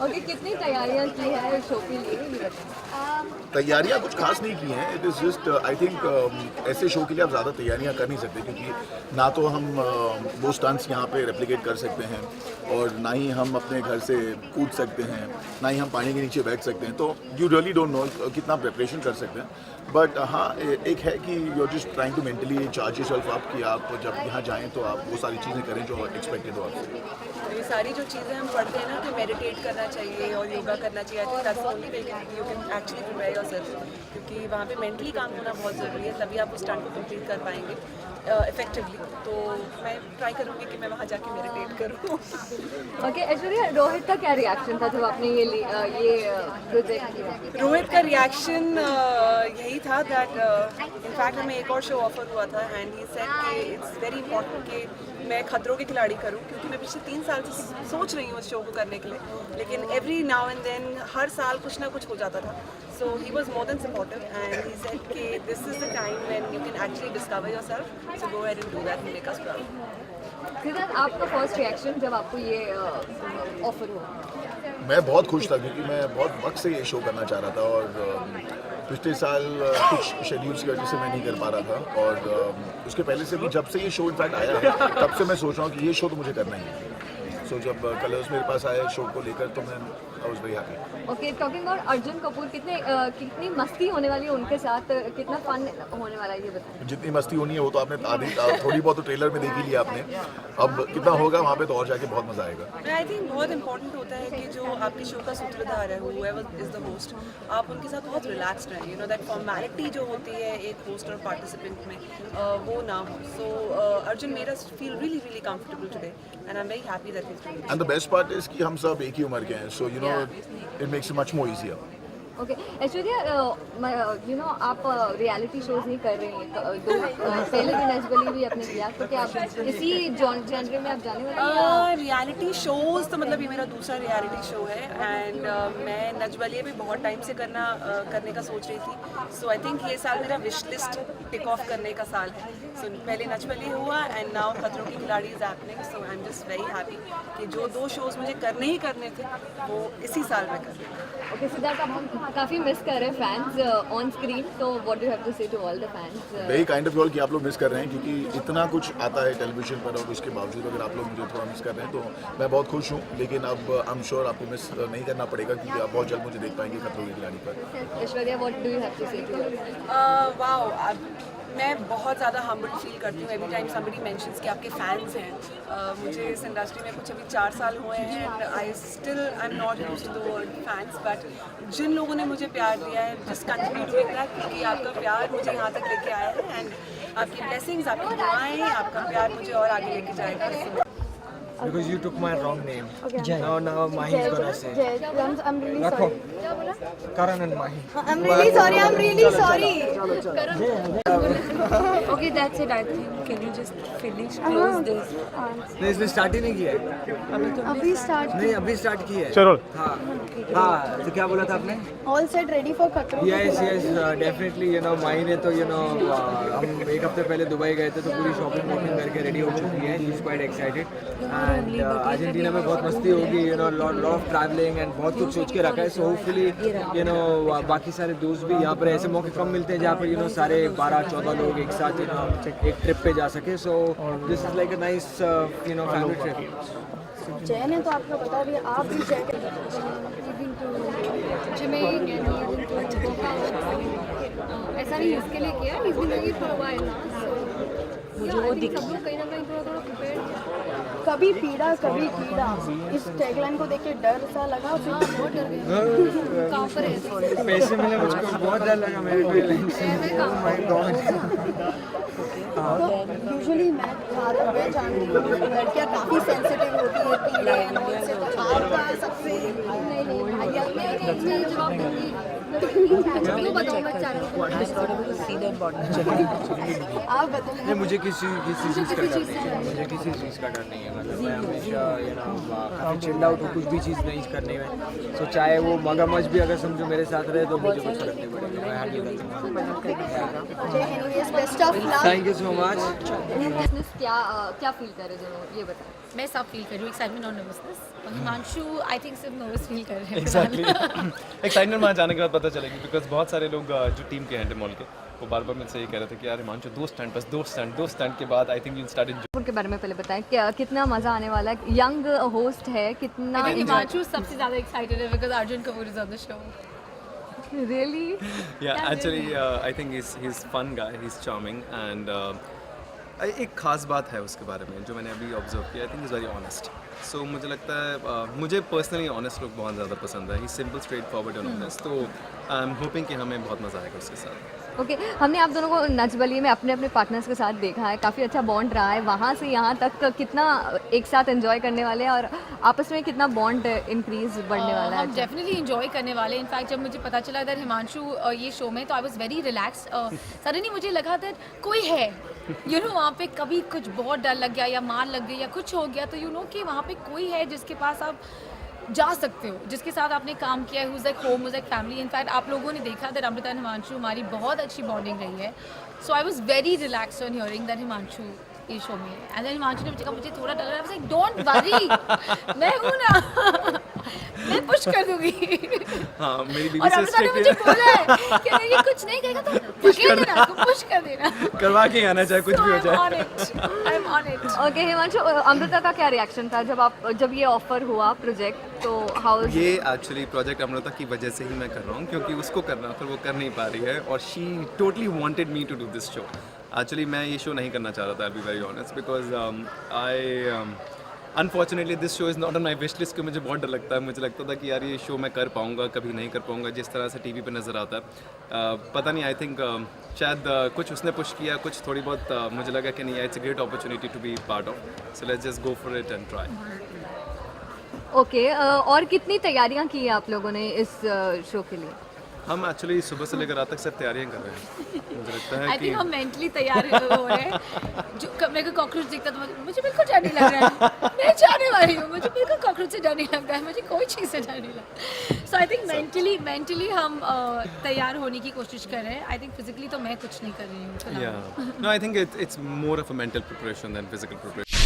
Okay, कितनी तैयारियां की है शो के लिए? तैयारियां कुछ खास नहीं की हैं। It is just I think ऐसे शो के लिए आप ज़्यादा तैयारियां कर नहीं सकते, क्योंकि ना तो हम वो स्टंट्स यहाँ पे रेप्लिकेट कर सकते हैं और ना ही हम अपने घर से कूद सकते हैं, ना ही हम पानी के नीचे बैठ सकते हैं। तो यू रियली डोंट नो कितना प्रिपरेशन कर सकते हैं। बट हाँ, एक है कि you are just trying to mentally charge yourself up कि आप जब यहाँ जाएँ तो आप वो सारी चीज़ें करें जो एक्सपेक्टेड हो आपसे। ये सारी जो चीज़ें हम पढ़ते हैं ना कि मेडिटेट करना चाहिए और योगा करना चाहिए, I think that's the only way you can actually prepare yourself, क्योंकि वहाँ पे मेंटली काम होना बहुत ज़रूरी है, तभी आप उस स्टंट को कंप्लीट कर पाएंगे इफेक्टिवली। तो मैं ट्राई करूँगी कि मैं वहाँ जाके मेडिटेट करूँ। ओके ऐश्वर्या, रोहित का क्या रिएक्शन था जब आपने ये प्रोजेक्ट किया? रोहित का रिएक्शन यही था दैट इनफैक्ट हमें एक और शो ऑफर हुआ था एंड ही सेड कि इट्स वेरी इंपॉर्टेंट कि मैं खतरों के खिलाड़ी करूं, क्योंकि मैं पिछले 3 साल से सोच रही हूँ उस शो को करने के लिए, लेकिन एवरी नाउ एंड देन हर साल कुछ ना कुछ हो जाता था। So he was more than supportive and he said कि this is the time when you can actually discover yourself, so go ahead and do that and make us proud. Siddharth, आपका फर्स्ट रिएक्शन जब आपको ये offer हुआ? मैं बहुत खुश था, क्योंकि मैं बहुत वक्त से ये शो करना चाह रहा था और पिछले साल कुछ शेड्यूल्स की वजह से मैं नहीं कर पा रहा था। और उसके पहले से भी जब से ये शो इनफैक्ट आया है तब से मैं सोच रहा हूँ कि ये शो तो मुझे करना ही है। सो जब कलर्स मेरे पास आए शो को लेकर तो मैं आई was very happy. Okay, talking about Arjun Kapoor, कितनी मस्ती होने वाली है उनके साथ, कितना फन होने वाला है ये बताएं। जितनी मस्ती होनी है वो तो आपने थोड़ी बहुत तो ट्रेलर में देख ही लिया आपने। अब कितना होगा वहाँ पे तो और जाके बहुत मजा आएगा। आई थिंक बहुत इंपॉर्टेंट होता है कि जो आपके शो का सूत्रधार है, whoever is the host, आप उनके साथ बहुत रिलैक्स्ड रहें, यू नो दैट फॉर्मेलिटी जो होती है एक होस्ट और पार्टिसिपेंट में वो ना हो। So Arjun made us feel really really comfortable today and I am very happy that he is doing. And the best part is कि हम सब एक ही उम्र के हैं, so you know it makes it much more easier. Okay Aishwarya, you know आप reality shows नहीं कर रही हैं, तो पहले तो नजबली भी आपने किया, तो क्या आप इसी जॉनर में आप जाने वाली हैं? रियलिटी शोज तो मतलब ये मेरा दूसरा रियलिटी शो है एंड मैं नजबलिए भी बहुत टाइम से करने का सोच रही थी। सो आई थिंक ये साल मेरा विश लिस्ट टिक ऑफ करने का साल है। सो पहले नजबली हुआ एंड नाउ खतरों की खिलाड़ी is happening. So I am just very happy कि जो 2 शोज मुझे करने ही करने थे वो इसी साल में कर रही हूँ। ओके सिद्धार्थ, आप हम काफ़ी मिस कर रहे हैं फैंस ऑन स्क्रीन, तो what do you have to say to all the fans? Very kind of you all कि आप लोग मिस कर रहे हैं, क्योंकि इतना कुछ आता है टेलीविजन पर और उसके बावजूद अगर आप लोग मुझे थोड़ा मिस कर रहे हैं तो मैं बहुत खुश हूँ। लेकिन अब आई एम श्योर आपको मिस नहीं करना पड़ेगा, क्योंकि आप बहुत जल्द मुझे देख पाएंगे खतरों की खिलाड़ी पर। Aishwarya, what do you have to say to? Wow, मैं बहुत ज़्यादा हम्बल फील करती हूँ एवरी टाइम समबडी मेंशन्स कि आपके फैंस हैं। मुझे इस इंडस्ट्री में कुछ अभी 4 साल हुए हैं and I am not used to the word fans, but जिन लोगों ने मुझे प्यार दिया है, जस्ट कंटिन्यू डूइंग दैट, क्योंकि आपका प्यार मुझे यहाँ तक लेके आया है एंड आपकी ब्लेसिंग्स, आपकी दुआएं, आपका प्यार मुझे और आगे लेके जाएगा। Because you took my wrong name. Okay. Now Mahi is gonna say. I'm really Rakho. sorry. Karan and Mahi. I'm really sorry. Okay, that's it. I think. Can you just finish? Close this. नहीं इसने start ही नहीं किया है। अभी start नहीं अभी start किया है। चलो हाँ हाँ तो क्या बोला था आपने? ऑल सेट रेडी फॉर खतरों yes yes definitely you know Mahi ने तो यू नो हम एक हफ्ते पहले दुबई गए थे तो पूरी शॉपिंग वॉपिंग करके रेडी हो चुकी है। She is quite excited and Argentina में बहुत मस्ती होगी you know lot of travelling and बहुत कुछ सोच के रखा है। सो होपफुली यू नो बाकी सारे दोस्त भी यहाँ पर ऐसे मौके कम मिलते हैं जहाँ पर यू नो सारे 12-14 लोग एक साथ यू नो एक ट्रिप पे जा सके। So this is like a nice you know family trip. जय ने तो आपको बता दिया, आप भी जय के ऐसा नहीं इसके लिए किया, इस दिन की परवाह ना मुझे वो दिख सब लोग कहीं ना कहीं थोड़ा प्रिपेयर। कभी पीड़ा कभी कीड़ा, इस टैगलाइन को देख के डर सा लगा, फिर बहुत डर गई। कहाँ पर है पैसे मिले मुझको बहुत डर लगा मेरे को ये लाइन से। Oh my God। तो यूजुअली मैं जानती हूँ लड़कियाँ काफ़ी सेंसिटिव होती है पीड़े एंड से, तो आपका सबसे नहीं भैया मैं जवाब दूंगी। क्यों बताऊँ मैं चैनल को आप बताओ। नहीं मुझे किसी चीज़ का डर नहीं है, मुझे किसी चीज़ का डर नहीं है। मतलब मैं हमेशा यू नो काफ़ी चिल्ड आउट हूँ कुछ भी चीज़ नहीं करने में। सो चाहे वो मगरमच्छ भी अगर समझो मेरे साथ रहे तो मुझे कुछ फर्क नहीं पड़ेगा। मैं हैंडल करता एनीवेज बेस्ट ऑफ हूँ। Luck. Thank you so much. क्या फील कर रहे दोनों ये बताएं। मैं सब फील कर रही हूँ, एक्साइटमेंट और नर्वसनेस। और हिमांशु आई थिंक सिर्फ नर्वस फील कर रहे हैं। एग्जैक्टली एक्साइटमेंट वहाँ जाने के बाद पता चलेगी बिकॉज बहुत सारे लोग जो टीम के हैं डेमोल के वो बार बार मुझसे ये कह रहे थे कि यार हिमांशु दो स्टंट के बाद आई थिंक यू स्टार्ट के बारे में पहले बताएं कितना मजा आने वाला है। यंग होस्ट है, कितना हिमांशु सबसे ज़्यादा एक्साइटेड है because Arjun Kapoor is on the show. Really yeah actually I think he's fun guy, he's charming and एक ख़ास बात है उसके बारे में जो मैंने अभी ऑब्जर्व किया। I think is very honest. So मुझे लगता है मुझे पर्सनली ऑनेस्ट लोग बहुत ज़्यादा पसंद है। He simple straight forward and honest. तो आई एम होपिंग कि हमें बहुत मज़ा आएगा उसके साथ। ओके हमने आप दोनों को नच बलिए में अपने अपने पार्टनर्स के साथ देखा है, काफ़ी अच्छा बॉन्ड रहा है। वहाँ से यहाँ तक कितना एक साथ एंजॉय करने वाले हैं और आपस में कितना बॉन्ड इंक्रीज बढ़ने वाला है। हम डेफिनेटली इंजॉय करने वाले। इनफैक्ट जब मुझे पता चला दैट हिमांशु ये शो में, तो आई वाज वेरी रिलैक्स। सडनली मुझे लगा दैट कोई है यू नो वहाँ पे, कभी कुछ बहुत डर लग गया या मार लग गई या कुछ हो गया तो यू नो कि वहाँ पे कोई है जिसके पास आप जा सकते हो, जिसके साथ आपने काम किया है, who's like home, who's like family. In fact आप लोगों ने देखा दैट अमृता एंड हिमांशु हमारी बहुत अच्छी बॉन्डिंग रही है। So I was very relax on hearing that Himanshu ये शो में। एंड देन हिमांशु ने मुझे थोड़ा डर लगा, लाइक डोंट वरी मैं हूँ ना मैं पुश कर दूंगी। हाँ मेरी बीवी और से अमृता ने मुझे बोला है कि अगर ये कुछ नहीं करेगा तो धकेल देना, उसको पुश कर देना। करवा के आना चाहे कुछ भी हो जाए। I am on it. Okay Himanshu, Amrita का क्या रिएक्शन था जब ये ऑफर हुआ प्रोजेक्ट, तो हाउ ये एक्चुअली प्रोजेक्ट अमृता की वजह से ही मैं कर रहा हूँ क्योंकि उसको करना फिर वो कर नहीं पा रही है और she totally wanted me to do this show. Actually मैं ये शो नहीं करना चाह रहा था, I be very honest, because unfortunately this show is not on my wish list. मुझे बहुत डर लगता है, मुझे लगता था कि यार ये शो मैं कर पाऊँगा कभी नहीं कर पाऊँगा जिस तरह से टीवी पे नज़र आता है। पता नहीं, आई थिंक शायद कुछ उसने पुश किया, कुछ थोड़ी बहुत मुझे लगा कि नहीं it's a great opportunity to be part of, so let's just go for it and try. Okay और कितनी तैयारियां की है आप लोगों ने इस शो के लिए? हम एक्चुअली सुबह से लेकर रात तक सिर्फ तैयारियां कर रहे हैं। मुझे लगता है आई कि थिंक हम मेंटली तैयार हो रहे हैं। जो मेरे को कॉकरोच दिखता तो मुझे बिल्कुल डर नहीं लग रहा है, मैं जाने वाली हूँ, मुझे बिल्कुल कॉकरोच से डर नहीं लगता है, मुझे कोई चीज़ से डर नहीं लगता। सो आई थिंक मेंटली हम तैयार होने की कोशिश कर रहे हैं। आई थिंक फिजिकली तो मैं कुछ नहीं कर रही हूँ। yeah no I think it's more of a mental preparation than physical preparation.